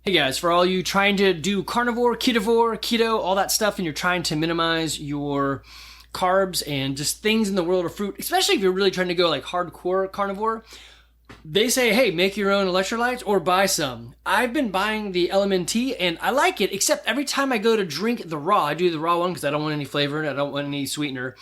Hey guys, for all you trying to do carnivore, keto, all that stuff, and you're trying to minimize your carbs and just things in the world of fruit, especially if you're really trying to go like hardcore carnivore, they say, hey, make your own electrolytes or buy some. I've been buying the LMNT and I like it, except every time I go to drink the raw, I do the raw one because I don't want any flavor and I don't want any sweetener.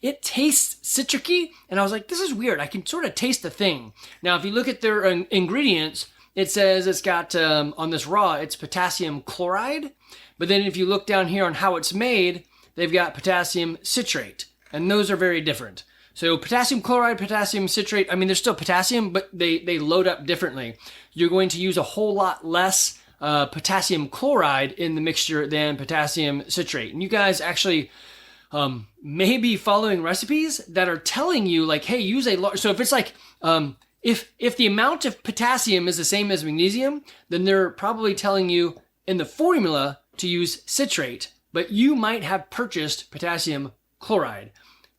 It tastes citricy, and I was like, this is weird. I can sort of taste the thing. Now, if you look at their ingredients, it says it's got, on this raw, it's potassium chloride. But then if you look down here on how it's made, they've got potassium citrate. And those are very different. So potassium chloride, potassium citrate, I mean, there's still potassium, but they load up differently. You're going to use a whole lot less potassium chloride in the mixture than potassium citrate. And you guys actually may be following recipes that are telling you, like, hey, use a large... So if it's like... If the amount of potassium is the same as magnesium, then they're probably telling you in the formula to use citrate, but you might have purchased potassium chloride,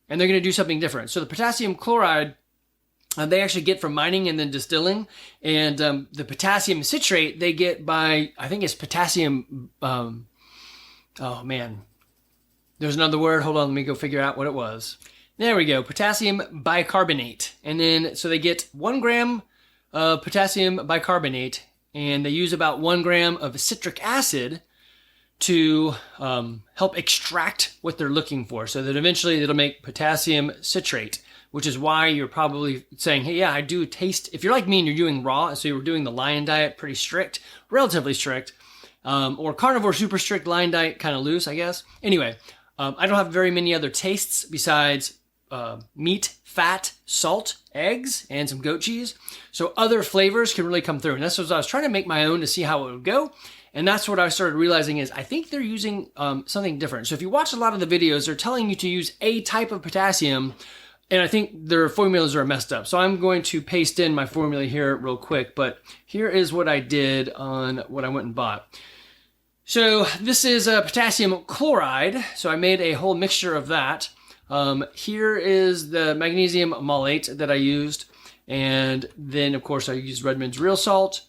and they're going to do something different. So the potassium chloride, they actually get from mining and then distilling, and the potassium citrate they get by, I think it's potassium, oh man, there's another word. Hold on, let me go figure out what it was. There we go, potassium bicarbonate. And then, so they get 1 gram of potassium bicarbonate, and they use about 1 gram of citric acid to help extract what they're looking for, so that eventually it'll make potassium citrate, which is why you're probably saying, hey, yeah, I do taste, if you're like me and you're doing raw, so you're doing the lion diet pretty strict, relatively strict, or carnivore super strict, lion diet kind of loose, I guess. Anyway, I don't have very many other tastes besides meat, fat, salt, eggs, and some goat cheese. So other flavors can really come through. And that's what I was trying to make my own to see how it would go. And that's what I started realizing is I think they're using something different. So if you watch a lot of the videos, they're telling you to use a type of potassium, and I think their formulas are messed up. So I'm going to paste in my formula here real quick. But here is what I did on what I went and bought. So this is potassium chloride. So I made a whole mixture of that. Here is the magnesium malate that I used. And then, of course, I used Redmond's real salt.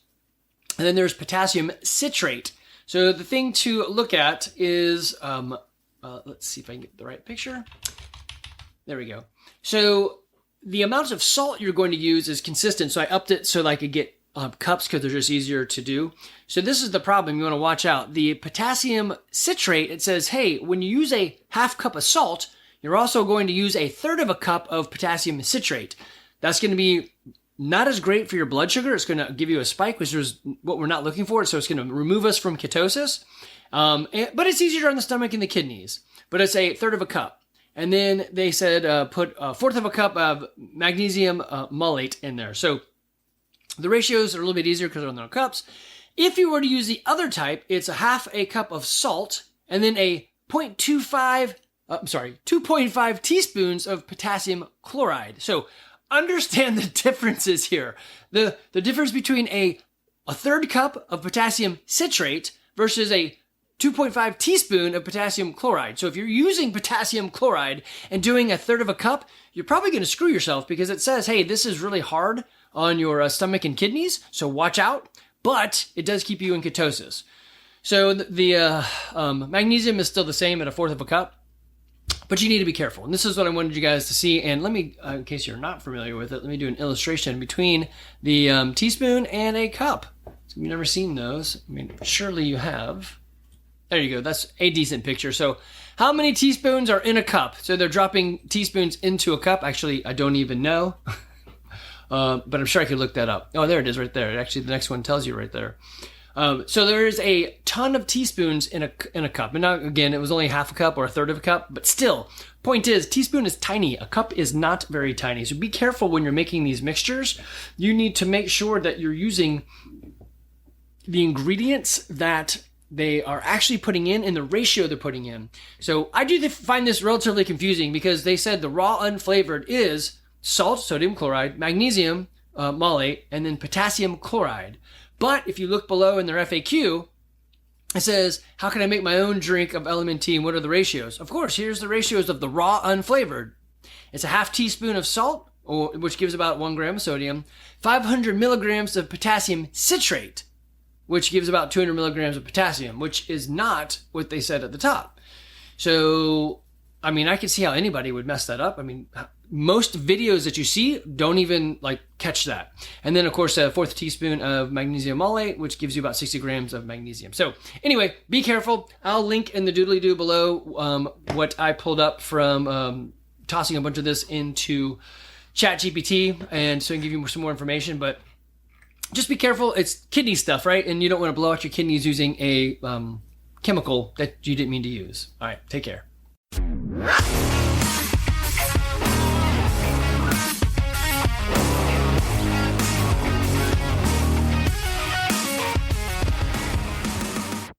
And then there's potassium citrate. So the thing to look at is, let's see if I can get the right picture. There we go. So the amount of salt you're going to use is consistent. So I upped it so that I could get cups because they're just easier to do. So this is the problem you want to watch out. The potassium citrate, it says, hey, when you use a half cup of salt, you're also going to use 1/3 cup of potassium citrate. That's going to be not as great for your blood sugar. It's going to give you a spike, which is what we're not looking for. So it's going to remove us from ketosis. But it's easier on the stomach and the kidneys. But it's 1/3 cup. And then they said put 1/4 cup of magnesium malate in there. So the ratios are a little bit easier because they're on their cups. If you were to use the other type, it's 1/2 cup of salt and then 2.5 teaspoons of potassium chloride. So understand the differences here. The difference between a 1/3 cup of potassium citrate versus a 2.5 teaspoon of potassium chloride. So if you're using potassium chloride and doing 1/3 cup, you're probably going to screw yourself because it says, hey, this is really hard on your stomach and kidneys, so watch out. But it does keep you in ketosis. So the magnesium is still the same at 1/4 cup. But you need to be careful. And this is what I wanted you guys to see. And let me, in case you're not familiar with it, let me do an illustration between the teaspoon and a cup. So you've never seen those. I mean, surely you have. There you go. That's a decent picture. So how many teaspoons are in a cup? So they're dropping teaspoons into a cup. Actually, I don't even know. But I'm sure I could look that up. Oh, there it is right there. Actually, the next one tells you right there. So there is a ton of teaspoons in a cup. And now, again, it was only 1/2 cup or 1/3 cup, but still, point is, teaspoon is tiny. A cup is not very tiny. So be careful when you're making these mixtures. You need to make sure that you're using the ingredients that they are actually putting in and the ratio they're putting in. So I do find this relatively confusing because they said the raw unflavored is salt, sodium chloride, magnesium malate, and then potassium chloride. But if you look below in their FAQ, it says, how can I make my own drink of LMNT and what are the ratios? Of course, here's the ratios of the raw unflavored. It's 1/2 teaspoon of salt, which gives about 1 gram of sodium, 500 milligrams of potassium citrate, which gives about 200 milligrams of potassium, which is not what they said at the top. So, I mean, I can see how anybody would mess that up. I mean, most videos that you see don't even like catch that. And then of course a 1/4 teaspoon of magnesium malate, which gives you about 60 grams of magnesium. So anyway, be careful. I'll link in the doodly-doo below what I pulled up from tossing a bunch of this into ChatGPT, and so I can give you some more information. But just be careful. It's kidney stuff, right? And you don't want to blow out your kidneys using a chemical that you didn't mean to use. All right, take care.